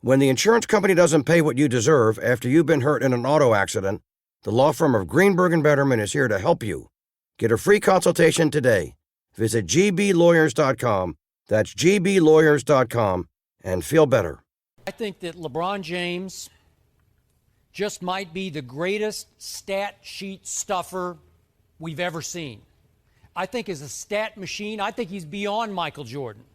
When the insurance company doesn't pay what you deserve after you've been hurt in an auto accident, the law firm of Greenberg & Betterman is here to help you. Get a free consultation today. Visit gblawyers.com. That's gblawyers.com and feel better. I think that LeBron James just might be the greatest stat sheet stuffer we've ever seen. I think as a stat machine, I think he's beyond Michael Jordan.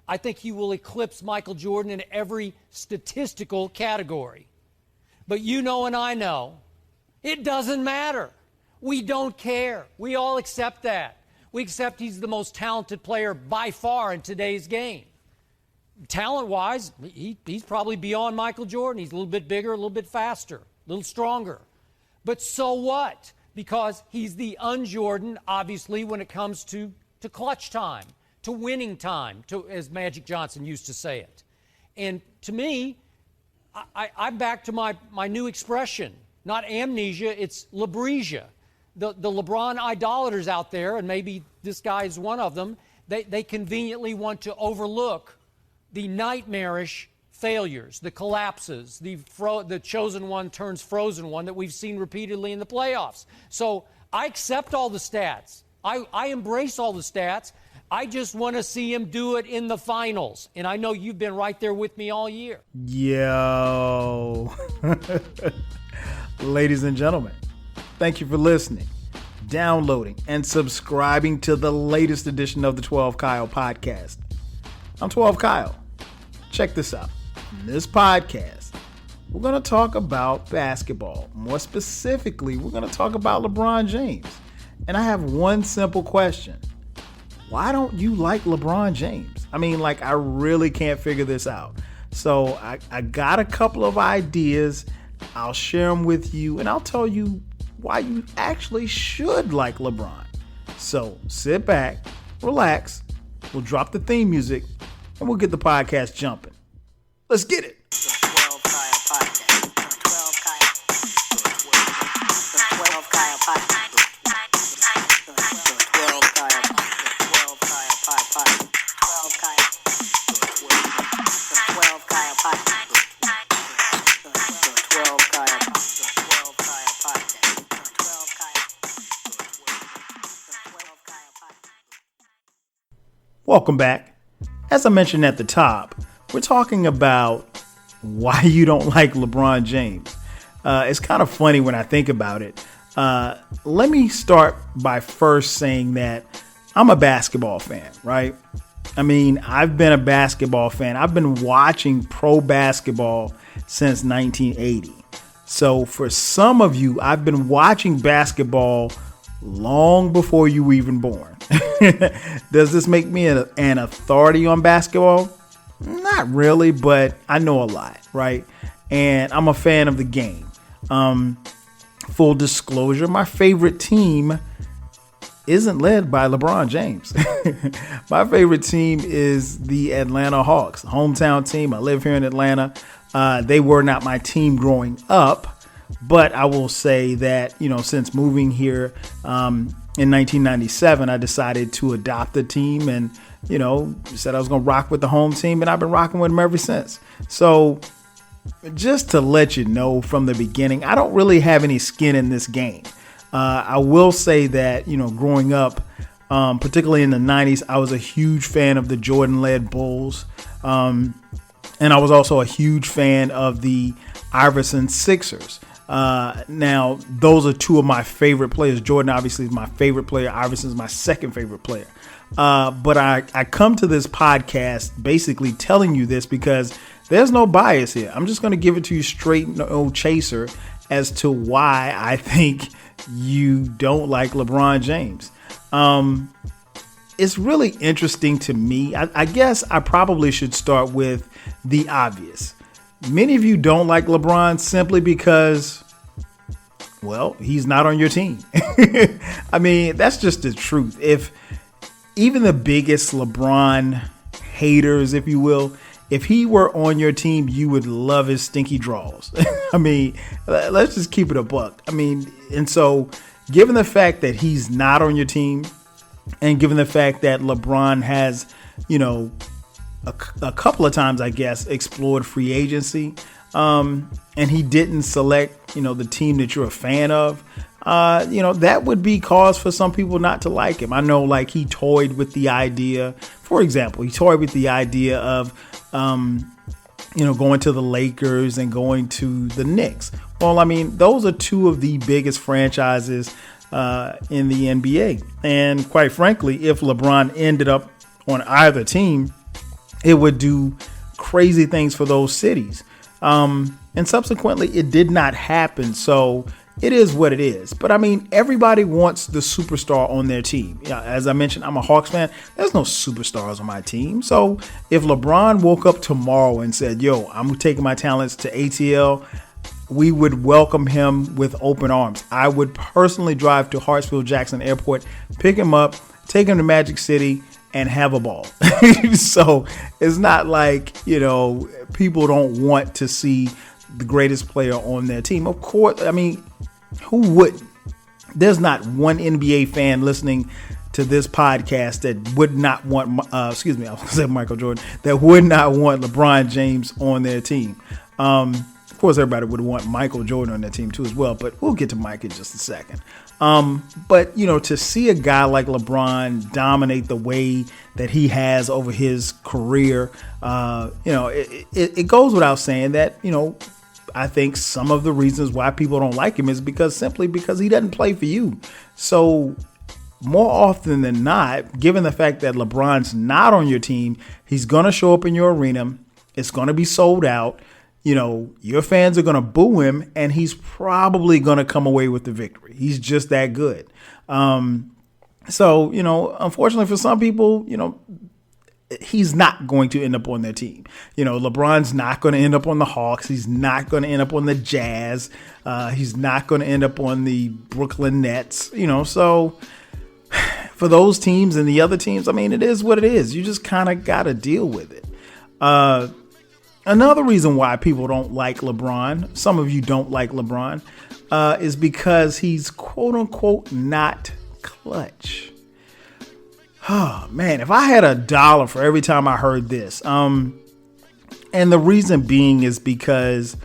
I think he will eclipse Michael Jordan in every statistical category. But you know and I know, it doesn't matter. We don't care. We all accept that. We accept he's the most talented player by far in today's game. Talent-wise, he's probably beyond Michael Jordan. He's a little bit bigger, a little bit faster, a little stronger. But so what? Because he's the un-Jordan, obviously, when it comes to clutch time, to winning time, as Magic Johnson used to say it. And to me, I'm back to my new expression. Not amnesia, it's Lebresia. The LeBron idolaters out there, and maybe this guy is one of them, they conveniently want to overlook the nightmarish failures, the collapses, the chosen one turns frozen one that we've seen repeatedly in the playoffs. So I accept all the stats. I embrace all the stats. I just want to see him do it in the finals. And I know you've been right there with me all year. Yo. Ladies and gentlemen, thank you for listening, downloading, and subscribing to the latest edition of the 12 Kyle podcast. I'm 12 Kyle. Check this out. In this podcast, we're going to talk about basketball. More specifically, we're going to talk about LeBron James. And I have one simple question. Why don't you like LeBron James? I mean, I really can't figure this out. So I got a couple of ideas. I'll share them with you, and I'll tell you why you actually should like LeBron. So sit back, relax, we'll drop the theme music, and we'll get the podcast jumping. Let's get it. Welcome back. As I mentioned at the top, we're talking about why you don't like LeBron James. It's kind of funny when I think about it. Let me start by first saying that I'm a basketball fan, right? I mean, I've been a basketball fan. I've been watching pro basketball since 1980. So for some of you, I've been watching basketball long before you were even born. Does this make me an authority on basketball? Not really, but I know a lot, right? And I'm a fan of the game. Full disclosure, my favorite team isn't led by LeBron James. My favorite team is the Atlanta Hawks, hometown team. I live here in Atlanta. They were not my team growing up. But I will say that, since moving here in 1997, I decided to adopt the team and, said I was going to rock with the home team. And I've been rocking with them ever since. So just to let you know from the beginning, I don't really have any skin in this game. I will say that, growing up, particularly in the 90s, I was a huge fan of the Jordan-led Bulls. And I was also a huge fan of the Iverson Sixers. Now, those are two of my favorite players. Jordan, obviously, is my favorite player. Iverson is my second favorite player. But I come to this podcast basically telling you this because there's no bias here. I'm just going to give it to you straight, no chaser, as to why I think you don't like LeBron James. It's really interesting to me. I guess I probably should start with the obvious. Many of you don't like LeBron simply because, well, he's not on your team. I mean, that's just the truth. If even the biggest LeBron haters, if you will, if he were on your team, you would love his stinky draws. I mean, let's just keep it a buck. I mean, and so given the fact that he's not on your team and given the fact that LeBron has, a couple of times, I guess, explored free agency. And he didn't select, the team that you're a fan of. That would be cause for some people not to like him. I know, like, he toyed with the idea, for example, of, going to the Lakers and going to the Knicks. Well, I mean, those are two of the biggest franchises in the NBA. And quite frankly, if LeBron ended up on either team, it would do crazy things for those cities. And subsequently, it did not happen. So it is what it is. But I mean, everybody wants the superstar on their team. As I mentioned, I'm a Hawks fan. There's no superstars on my team. So if LeBron woke up tomorrow and said, yo, I'm taking my talents to ATL, we would welcome him with open arms. I would personally drive to Hartsfield-Jackson Airport, pick him up, take him to Magic City, and have a ball. So it's not like, people don't want to see the greatest player on their team. Of course, I mean, who wouldn't? There's not one NBA fan listening to this podcast that would not want, I was going to say Michael Jordan, that would not want LeBron James on their team. Of course, everybody would want Michael Jordan on their team too as well, but we'll get to Mike in just a second. But, to see a guy like LeBron dominate the way that he has over his career, it goes without saying that, I think some of the reasons why people don't like him is simply because he doesn't play for you. So more often than not, given the fact that LeBron's not on your team, he's going to show up in your arena. It's going to be sold out. Your fans are going to boo him, and he's probably going to come away with the victory. He's just that good. So, unfortunately for some people, he's not going to end up on their team. LeBron's not going to end up on the Hawks. He's not going to end up on the Jazz. He's not going to end up on the Brooklyn Nets. So for those teams and the other teams, I mean, it is what it is. You just kind of got to deal with it. Another reason why people don't like LeBron, some of you don't like LeBron, is because he's quote unquote not clutch. Oh man, if I had $1 for every time I heard this, and the reason being is because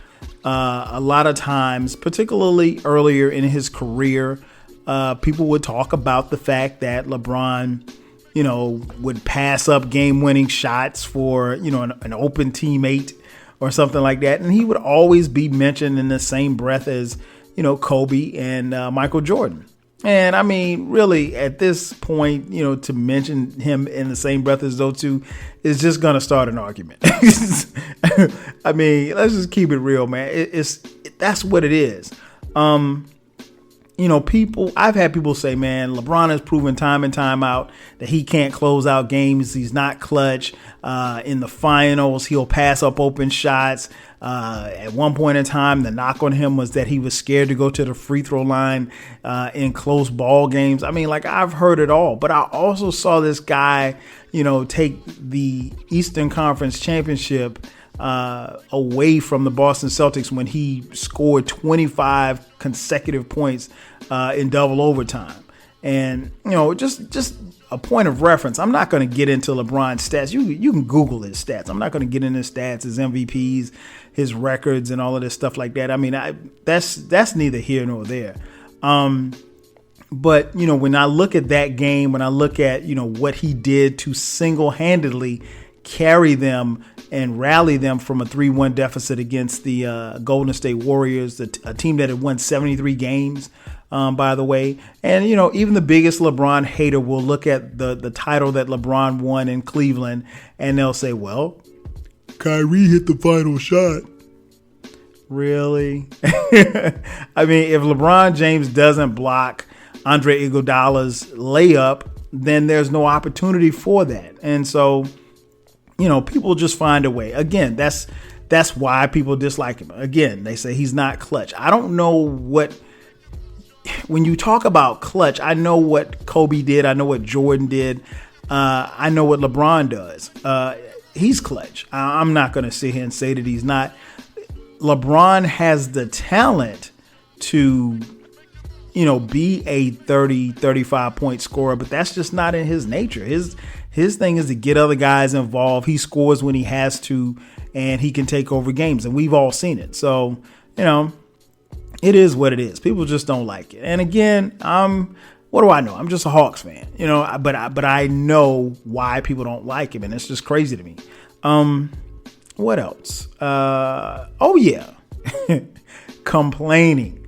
a lot of times, particularly earlier in his career, people would talk about the fact that LeBron, would pass up game-winning shots for, an open teammate or something like that. And he would always be mentioned in the same breath as, Kobe and Michael Jordan. And I mean, really, at this point, to mention him in the same breath as those two is just going to start an argument. I mean, let's just keep it real, man. That's what it is. I've had people say, man, LeBron has proven time and time out that he can't close out games. He's not clutch. In the finals, he'll pass up open shots. At one point in time, the knock on him was that he was scared to go to the free throw line in close ball games. I mean, I've heard it all, but I also saw this guy, take the Eastern Conference Championship away from the Boston Celtics when he scored 25 consecutive points in double overtime. And, just a point of reference. I'm not going to get into LeBron's stats. You can Google his stats. I'm not going to get into his stats, his MVPs, his records, and all of this stuff like that. I mean, that's neither here nor there. But, when I look at that game, when I look at, what he did to single-handedly carry them and rally them from a 3-1 deficit against the Golden State Warriors, a team that had won 73 games, by the way. And, even the biggest LeBron hater will look at the title that LeBron won in Cleveland and they'll say, well, Kyrie hit the final shot. Really? I mean, if LeBron James doesn't block Andre Iguodala's layup, then there's no opportunity for that. And so, people just find a way. Again, that's why people dislike him. Again, they say he's not clutch. I don't know when you talk about clutch, I know what Kobe did. I know what Jordan did. I know what LeBron does. He's clutch. I'm not going to sit here and say that he's not. LeBron has the talent to, be a 30, 35 point scorer, but that's just not in his nature. His His thing is to get other guys involved. He scores when he has to, and he can take over games. And we've all seen it. So, it is what it is. People just don't like it. And again, what do I know? I'm just a Hawks fan, but I know why people don't like him. And it's just crazy to me. What else? Complaining.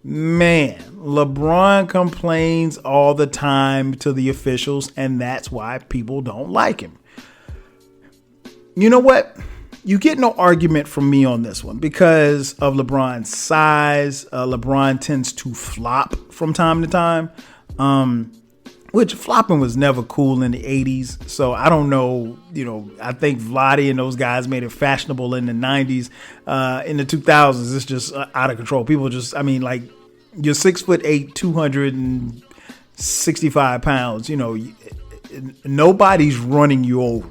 Man, LeBron complains all the time to the officials, and that's why people don't like him. You know what? You get no argument from me on this one because of LeBron's size. LeBron tends to flop from time to time, which flopping was never cool in the 80s. So I don't know, I think Vlade and those guys made it fashionable in the 90s. In the 2000s, it's just out of control. People just, you're 6'8", 265 pounds, nobody's running you over,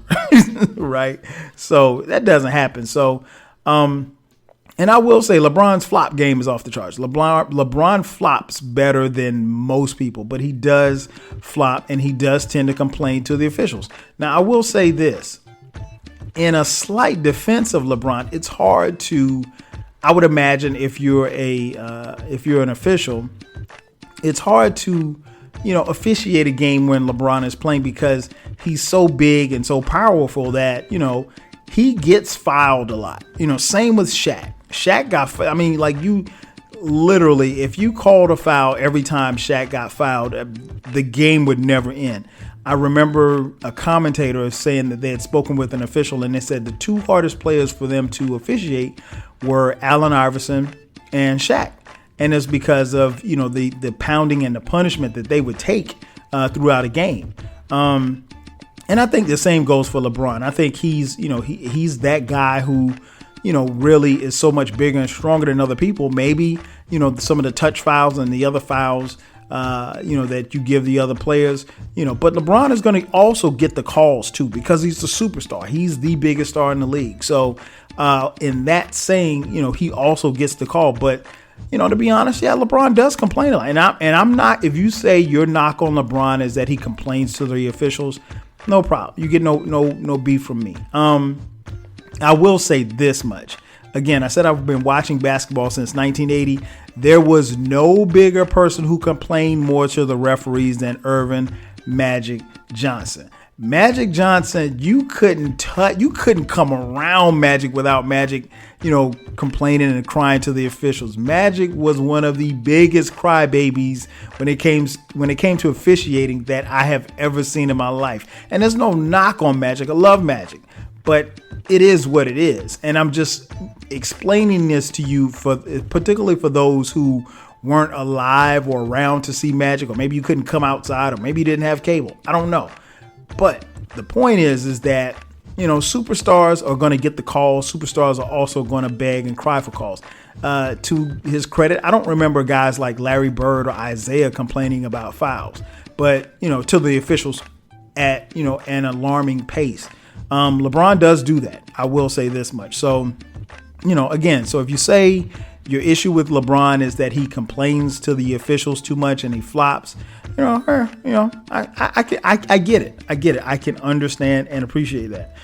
right? So that doesn't happen. So, and I will say LeBron's flop game is off the charts. LeBron flops better than most people, but he does flop and he does tend to complain to the officials. Now, I will say this. In a slight defense of LeBron, it's hard to, I would imagine if you're an official, it's hard to, officiate a game when LeBron is playing because he's so big and so powerful that, he gets fouled a lot. Same with Shaq. Shaq got, you literally, if you called a foul every time Shaq got fouled, the game would never end. I remember a commentator saying that they had spoken with an official and they said the two hardest players for them to officiate were Allen Iverson and Shaq. And it's because of, the pounding and the punishment that they would take throughout a game. And I think the same goes for LeBron. I think he's that guy who, really is so much bigger and stronger than other people. Maybe, some of the touch fouls and the other fouls, that you give the other players, but LeBron is going to also get the calls too, because he's the superstar. He's the biggest star in the league. So in that saying, he also gets the call. But, to be honest, LeBron does complain a lot. And I'm not, if you say your knock on LeBron is that he complains to the officials, no problem. You get no beef from me. I will say this much. Again, I said I've been watching basketball since 1980. There was no bigger person who complained more to the referees than Earvin Magic Johnson. Magic Johnson, you couldn't come around Magic without Magic, complaining and crying to the officials. Magic was one of the biggest crybabies when it came to officiating that I have ever seen in my life. And there's no knock on Magic. I love Magic, but it is what it is. And I'm just explaining this to you particularly for those who weren't alive or around to see Magic, or maybe you couldn't come outside, or maybe you didn't have cable. I don't know. But the point is that, superstars are going to get the calls. Superstars are also going to beg and cry for calls. To his credit, I don't remember guys like Larry Bird or Isaiah complaining about fouls, but, to the officials at, an alarming pace. LeBron does do that. I will say this much. So, again, so if you say your issue with LeBron is that he complains to the officials too much and he flops, I get it. I get it. I can understand and appreciate that.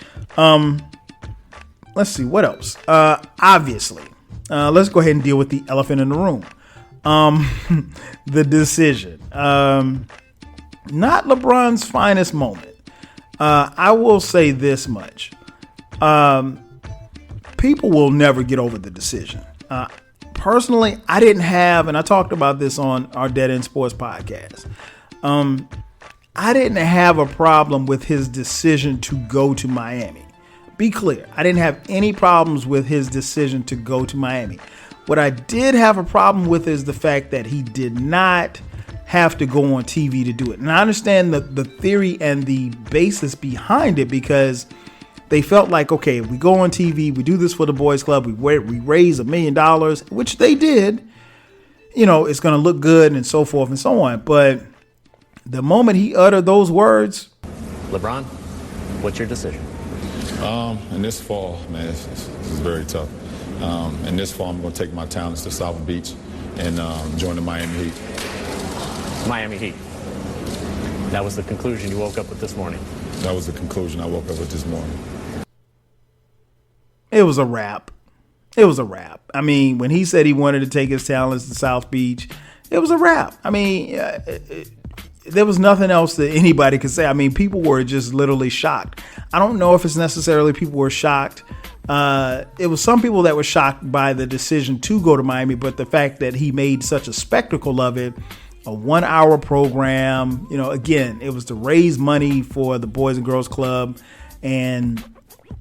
Let's see what else. Obviously, let's go ahead and deal with the elephant in the room. The decision. Not LeBron's finest moment. I will say this much. People will never get over the decision. Personally, I didn't have, and I talked about this on our Dead End Sports podcast. I didn't have a problem with his decision to go to Miami. Be clear, I didn't have any problems with his decision to go to Miami. What I did have a problem with is the fact that he did not have to go on TV to do it. And I understand the theory and the basis behind it, because they felt like, okay, if we go on TV, we do this for the boys club, we raise $1 million, which they did, it's going to look good and so forth and so on. But the moment he uttered those words, LeBron, what's your decision? In this fall, man, this is very tough. In this fall, I'm going to take my talents to South Beach and join the Miami Heat. Miami Heat. That was the conclusion you woke up with this morning. that was the conclusion I woke up with this morning. It was a wrap. It was a wrap. I mean, when he said he wanted to take his talents to South Beach, it was a wrap. I mean, there was nothing else that anybody could say. I mean, people were just literally shocked. I don't know if it's necessarily people were shocked. It was some people that were shocked by the decision to go to Miami, but the fact that he made such a spectacle of it, a 1 hour program, again, it was to raise money for the Boys and Girls Club. And,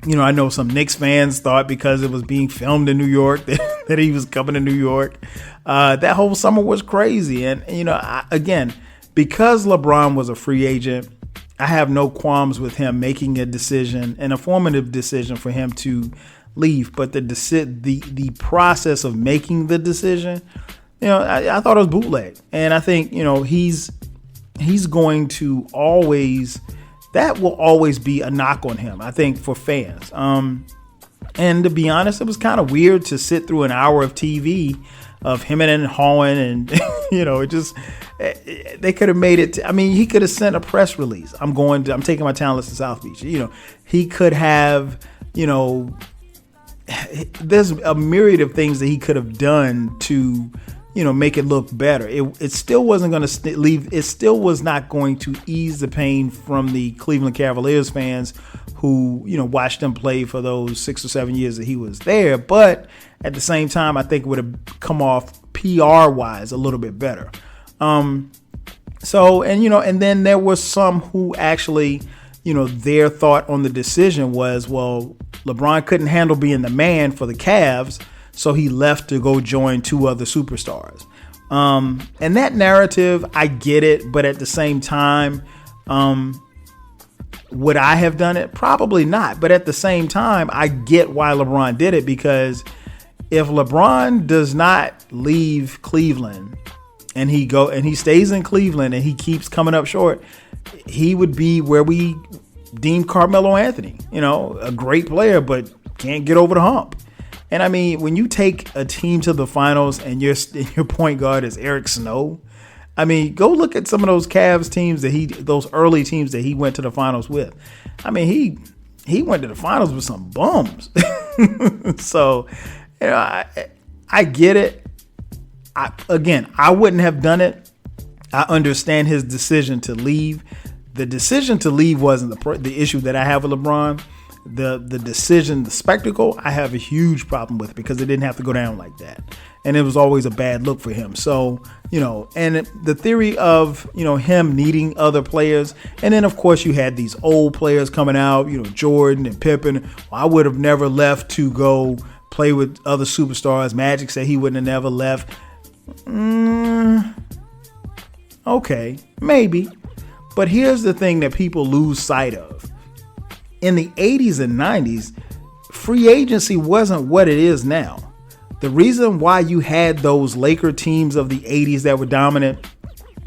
I know some Knicks fans thought because it was being filmed in New York that he was coming to New York. That whole summer was crazy. And, again, because LeBron was a free agent, I have no qualms with him making a decision, an informative decision for him to leave. But the process of making the decision, I thought it was bootleg. And I think, he's going to always, that will always be a knock on him, I think, for fans. And to be honest, it was kind of weird to sit through an hour of TV of him and Holland, and it just, they could have made it. I mean, he could have sent a press release. I'm taking my talents to South Beach. He could have, there's a myriad of things that he could have done to, make it look better. It still wasn't going to leave. It still was not going to ease the pain from the Cleveland Cavaliers fans who, watched him play for those 6 or 7 years that he was there. But at the same time, I think it would have come off PR wise a little bit better. And then there was some who actually, their thought on the decision was, well, LeBron couldn't handle being the man for the Cavs, so he left to go join 2 other superstars. And that narrative, I get it, but at the same time, would I have done it? Probably not. But at the same time, I get why LeBron did it, because if LeBron does not leave Cleveland and he stays in Cleveland and he keeps coming up short, he would be where we deemed Carmelo Anthony, a great player, but can't get over the hump. And I mean, when you take a team to the finals and your point guard is Eric Snow, I mean, go look at some of those Cavs teams those early teams that he went to the finals with. I mean, he went to the finals with some bums. So, I get it. I wouldn't have done it. I understand his decision to leave. The decision to leave wasn't the issue that I have with LeBron. The decision, the spectacle, I have a huge problem with, because it didn't have to go down like that. And it was always a bad look for him. So, and the theory of, him needing other players. And then, of course, you had these old players coming out, Jordan and Pippen. Well, I would have never left to go play with other superstars. Magic said he wouldn't have never left. Okay, maybe. But here's the thing that people lose sight of. In the 80s and 90s, free agency wasn't what it is now. The reason why you had those Laker teams of the 80s that were dominant,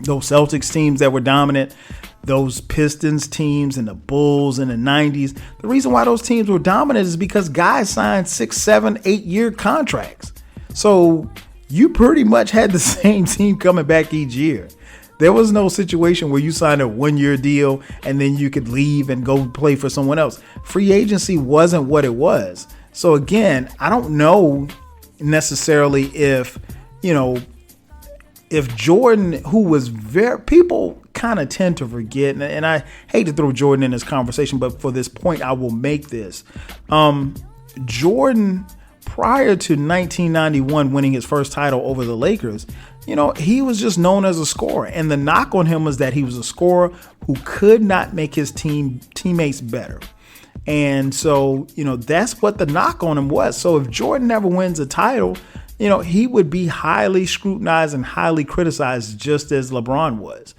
those Celtics teams that were dominant, those Pistons teams and the Bulls in the 90s, the reason why those teams were dominant is because guys signed 6, 7, 8-year contracts. So you pretty much had the same team coming back each year. There was no situation where you signed a 1-year deal and then you could leave and go play for someone else. Free agency wasn't what it was. So again, I don't know necessarily if Jordan, who was people kind of tend to forget, and I hate to throw Jordan in this conversation, but for this point, I will make this. Jordan, prior to 1991 winning his first title over the Lakers, he was just known as a scorer. And the knock on him was that he was a scorer who could not make his teammates better. And so, that's what the knock on him was. So if Jordan never wins a title, he would be highly scrutinized and highly criticized, just as LeBron was.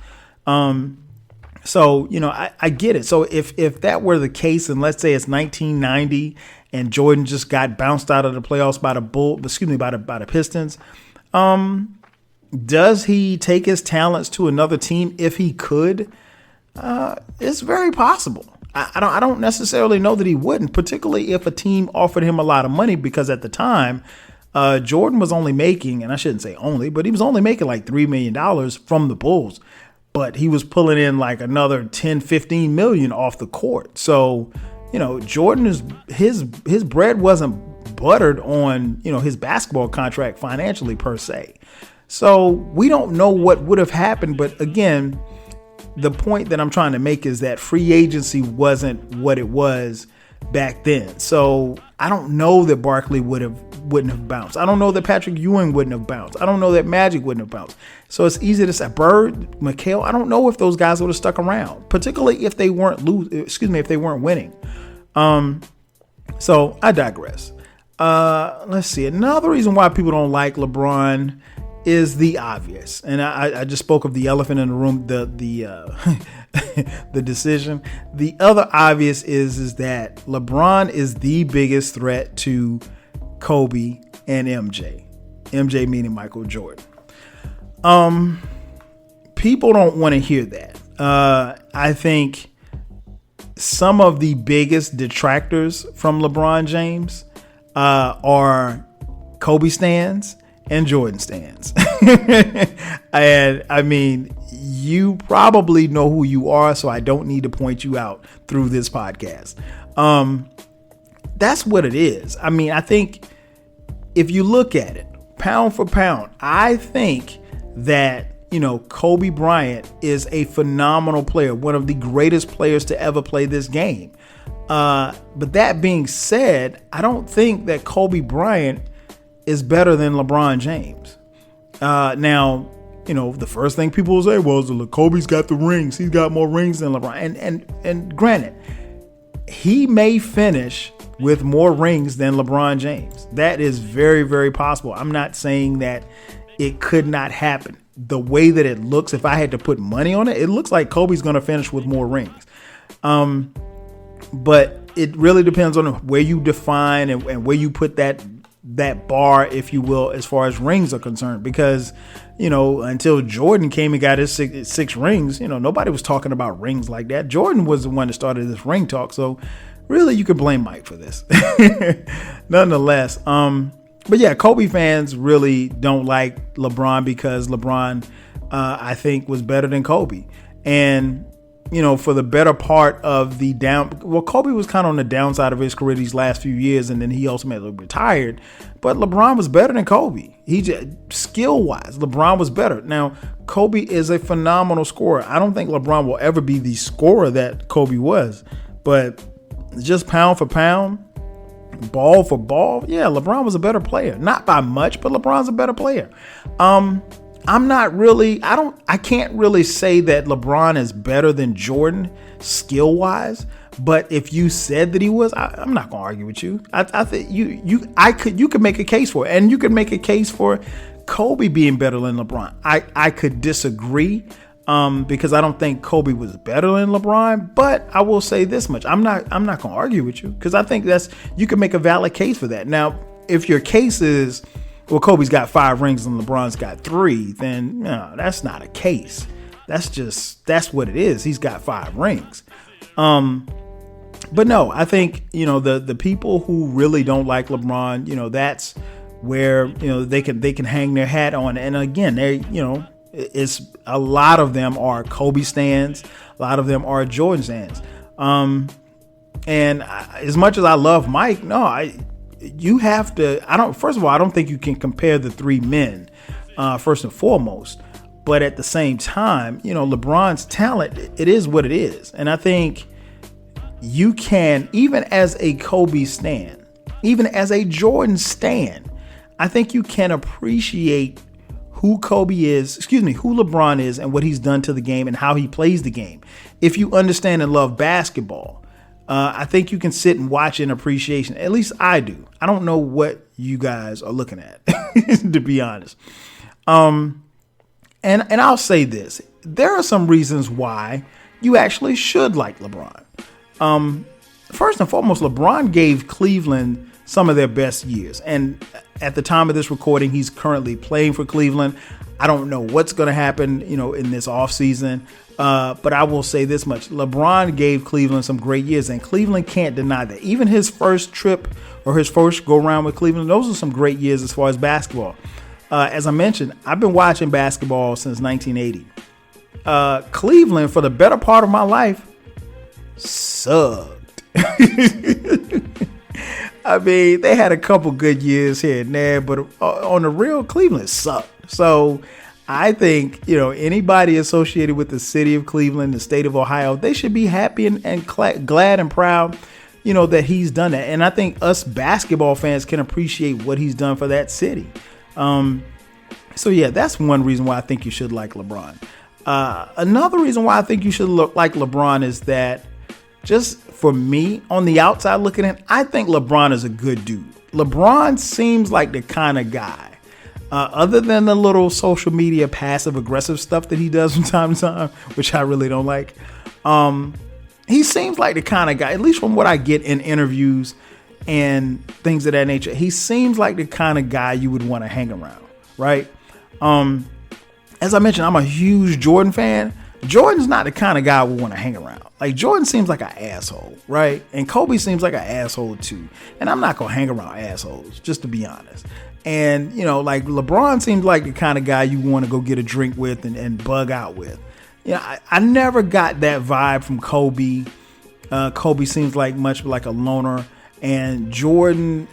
So, I get it. So if that were the case, and let's say it's 1990 and Jordan just got bounced out of the playoffs by the Pistons, does he take his talents to another team if he could? It's very possible. I don't necessarily know that he wouldn't, particularly if a team offered him a lot of money, because at the time, Jordan was only making, and I shouldn't say only, but he was only making like $3 million from the Bulls. but he was pulling in like another 10, 15 million off the court. So, Jordan his bread wasn't buttered on, his basketball contract financially per se. So we don't know what would have happened. But again, the point that I'm trying to make is that free agency wasn't what it was back then. So I don't know that Barkley wouldn't have bounced. I don't know that Patrick Ewing wouldn't have bounced. I don't know that Magic wouldn't have bounced. So it's easy to say Bird, McHale. I don't know if those guys would have stuck around, particularly if they weren't if they weren't winning. So I digress. Let's see. Another reason why people don't like LeBron is the obvious, and I just spoke of the elephant in the room, the the decision. The other obvious is that LeBron is the biggest threat to Kobe and MJ. MJ meaning Michael Jordan. People don't want to hear that. I think some of the biggest detractors from LeBron James are Kobe stans and Jordan stans. And I mean, you probably know who you are, so I don't need to point you out through this podcast. That's what it is. I mean, I think if you look at it pound for pound, I think that, Kobe Bryant is a phenomenal player, one of the greatest players to ever play this game. But that being said, I don't think that Kobe Bryant is better than LeBron James. Now, the first thing people will say, well, Kobe's got the rings. He's got more rings than LeBron. And granted, he may finish with more rings than LeBron James. That is very, very possible. I'm not saying that it could not happen. The way that it looks, if I had to put money on it, it looks like Kobe's going to finish with more rings. But it really depends on where you define and where you put that bar, if you will, as far as rings are concerned. Because, until Jordan came and got his six rings, nobody was talking about rings like that. Jordan was the one that started this ring talk. So really, you could blame Mike for this. Nonetheless, but yeah, Kobe fans really don't like LeBron because LeBron, I think, was better than Kobe. And, for the better part of Kobe was kind of on the downside of his career these last few years, and then he ultimately retired. But LeBron was better than Kobe. Skill-wise, LeBron was better. Now, Kobe is a phenomenal scorer. I don't think LeBron will ever be the scorer that Kobe was. But just pound for pound, ball for ball, yeah, LeBron was a better player. Not by much, but LeBron's a better player. I can't really say that LeBron is better than Jordan skill wise, but if you said that he was, I'm not gonna argue with you. I think you could make a case for it, and you could make a case for Kobe being better than LeBron. I could disagree, because I don't think Kobe was better than LeBron, but I will say this much. I'm not gonna argue with you, because I think you can make a valid case for that. Now, if your case is, well, Kobe's got 5 rings and LeBron's got 3, then no, that's not a case. That's what it is. He's got 5 rings. But no, I think, the people who really don't like LeBron, that's where, they can hang their hat on. And again, it's a lot of them are Kobe stans. A lot of them are Jordan stans. And as much as I love Mike, you have to, first of all, I don't think you can compare the 3 men, first and foremost. But at the same time, LeBron's talent, it is what it is. And I think you can, even as a Kobe stan, even as a Jordan stan, I think you can appreciate who LeBron is and what he's done to the game and how he plays the game. If you understand and love basketball, I think you can sit and watch in appreciation. At least I do. I don't know what you guys are looking at, to be honest. And I'll say this. There are some reasons why you actually should like LeBron. First and foremost, LeBron gave Cleveland some of their best years. And at the time of this recording, he's currently playing for Cleveland. I don't know what's going to happen, in this offseason. But I will say this much. LeBron gave Cleveland some great years, and Cleveland can't deny that. Even his first trip or his first go around with Cleveland, those are some great years as far as basketball. As I mentioned, I've been watching basketball since 1980. Cleveland, for the better part of my life, sucked. I mean, they had a couple good years here and there, but on the real, Cleveland sucked. So I think, anybody associated with the city of Cleveland, the state of Ohio, they should be happy and glad and proud, that he's done that. And I think us basketball fans can appreciate what he's done for that city. So yeah, that's one reason why I think you should like LeBron. Another reason why I think you should like LeBron is that, just for me, on the outside looking in, I think LeBron is a good dude. LeBron seems like the kind of guy, other than the little social media passive aggressive stuff that he does from time to time, which I really don't like. He seems like the kind of guy, at least from what I get in interviews and things of that nature, he seems like the kind of guy you would want to hang around, right? As I mentioned, I'm a huge Jordan fan. Jordan's not the kind of guy I would want to hang around. Like, Jordan seems like an asshole, right? And Kobe seems like an asshole too. And I'm not going to hang around assholes, just to be honest. And, like LeBron seems like the kind of guy you want to go get a drink with and bug out with. I never got that vibe from Kobe. Kobe seems like much like a loner. And Jordan,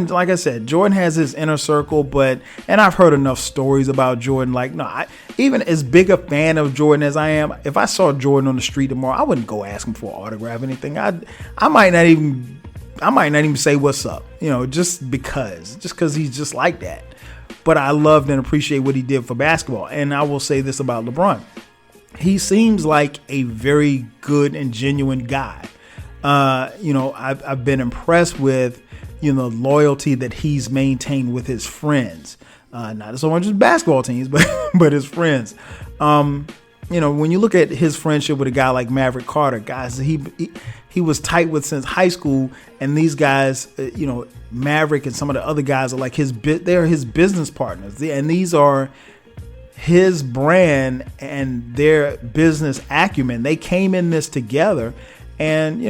like I said, Jordan has his inner circle, and I've heard enough stories about Jordan. Like, no, even as big a fan of Jordan as I am, if I saw Jordan on the street tomorrow, I wouldn't go ask him for an autograph or anything. I might not even say what's up, just because he's just like that. But I loved and appreciate what he did for basketball. And I will say this about LeBron. He seems like a very good and genuine guy. I've been impressed with, loyalty that he's maintained with his friends, not so much his basketball teams, but his friends. When you look at his friendship with a guy like Maverick Carter, guys, he was tight with since high school, and these guys, Maverick and some of the other guys are like they're his business partners, and these are his brand and their business acumen. They came in this together. And,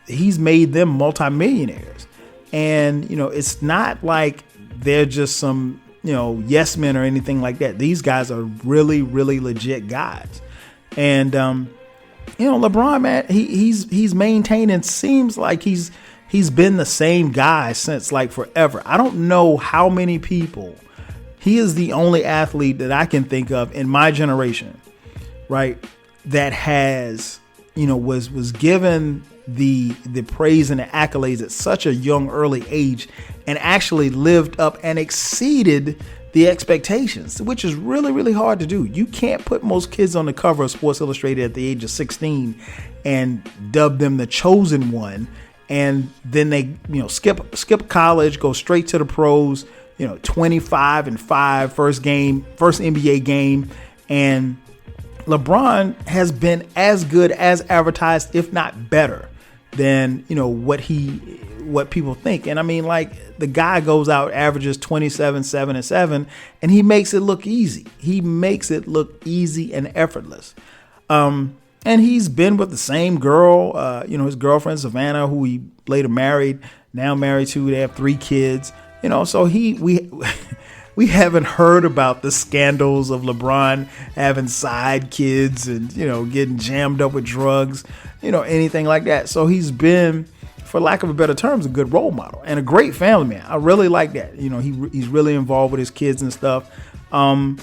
he's made them multimillionaires. And, it's not like they're just some, yes men or anything like that. These guys are really, really legit guys. And, LeBron, man, he's maintained and seems like he's been the same guy since like forever. I don't know how many people. He is the only athlete that I can think of in my generation, right, that has, was given the praise and the accolades at such a young, early age, and actually lived up and exceeded the expectations, which is really, really hard to do. You can't put most kids on the cover of Sports Illustrated at the age of 16 and dub them the chosen one, and then they, skip college, go straight to the pros, 25-5, first NBA game, and LeBron has been as good as advertised, if not better than, what people think. And I mean, like, the guy goes out, averages 27, 7, and 7, and he makes it look easy. He makes it look easy and effortless. And he's been with the same girl, his girlfriend, Savannah, who he later now married to. They have 3 kids, so we haven't heard about the scandals of LeBron having side kids and, getting jammed up with drugs, anything like that. So he's been, for lack of a better terms, a good role model and a great family man. I really like that. He's really involved with his kids and stuff. And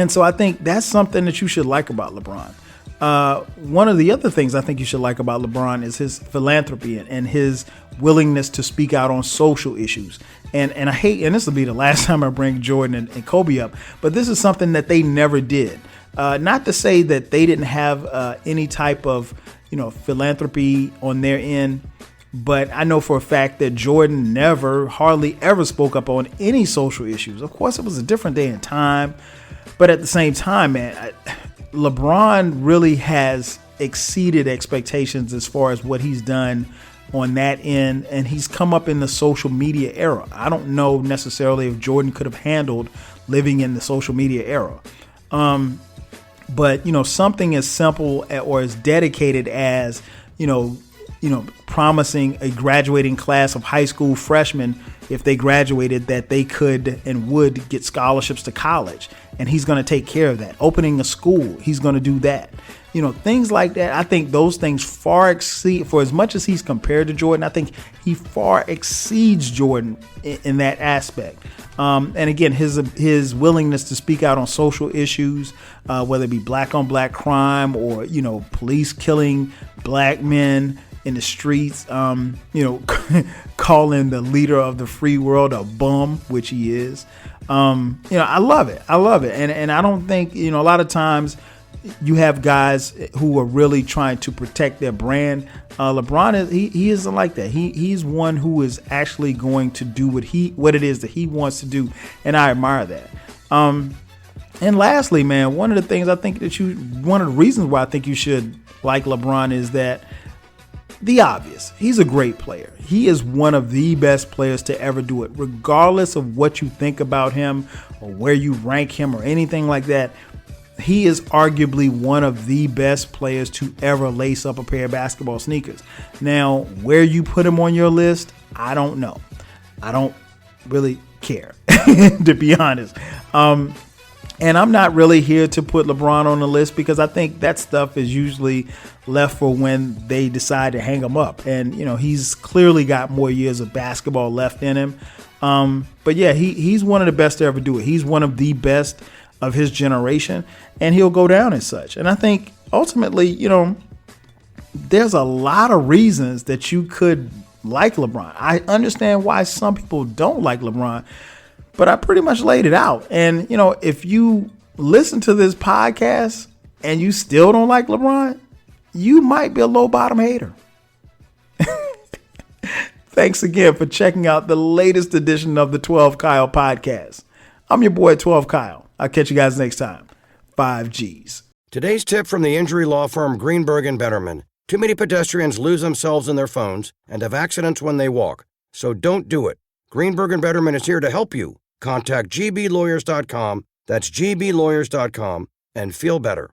so I think that's something that you should like about LeBron. One of the other things I think you should like about LeBron is his philanthropy and his willingness to speak out on social issues. And I hate, and this will be the last time I bring Jordan and Kobe up, but this is something that they never did. Not to say that they didn't have any type of, philanthropy on their end, but I know for a fact that Jordan hardly ever spoke up on any social issues. Of course, it was a different day and time, but at the same time, man, LeBron really has exceeded expectations as far as what he's done on that end, and he's come up in the social media era. I don't know necessarily if Jordan could have handled living in the social media era. But, something as simple or as dedicated as, promising a graduating class of high school freshmen, if they graduated, that they could and would get scholarships to college. and he's going to take care of that. Opening a school, he's going to do that. Things like that. I think those things far exceed, for as much as he's compared to Jordan, I think he far exceeds Jordan in that aspect. And again, his willingness to speak out on social issues, whether it be black on black crime or, police killing black men in the streets, calling the leader of the free world a bum, which he is. I love it. And I don't think, a lot of times you have guys who are really trying to protect their brand. LeBron he isn't like that. He's one who is actually going to do what it is that he wants to do, and I admire that. And lastly, man, one of the things I think one of the reasons why I think you should like LeBron is that the obvious. He's a great player. He is one of the best players to ever do it, regardless of what you think about him or where you rank him or anything like that. He is arguably one of the best players to ever lace up a pair of basketball sneakers. Now, where you put him on your list, I don't know. I don't really care, to be honest. And I'm not really here to put LeBron on the list because I think that stuff is usually left for when they decide to hang him up. And, he's clearly got more years of basketball left in him. But yeah, he's one of the best to ever do it. He's one of the best of his generation, and he'll go down as such. And I think ultimately, there's a lot of reasons that you could like LeBron. I understand why some people don't like LeBron, but I pretty much laid it out. And, if you listen to this podcast and you still don't like LeBron, you might be a low bottom hater. Thanks again for checking out the latest edition of the 12 Kyle podcast. I'm your boy, 12 Kyle. I'll catch you guys next time. 5 Gs. Today's tip from the injury law firm Greenberg and Betterman. Too many pedestrians lose themselves in their phones and have accidents when they walk. So don't do it. Greenberg and Betterman is here to help you. Contact gblawyers.com, that's gblawyers.com, and feel better.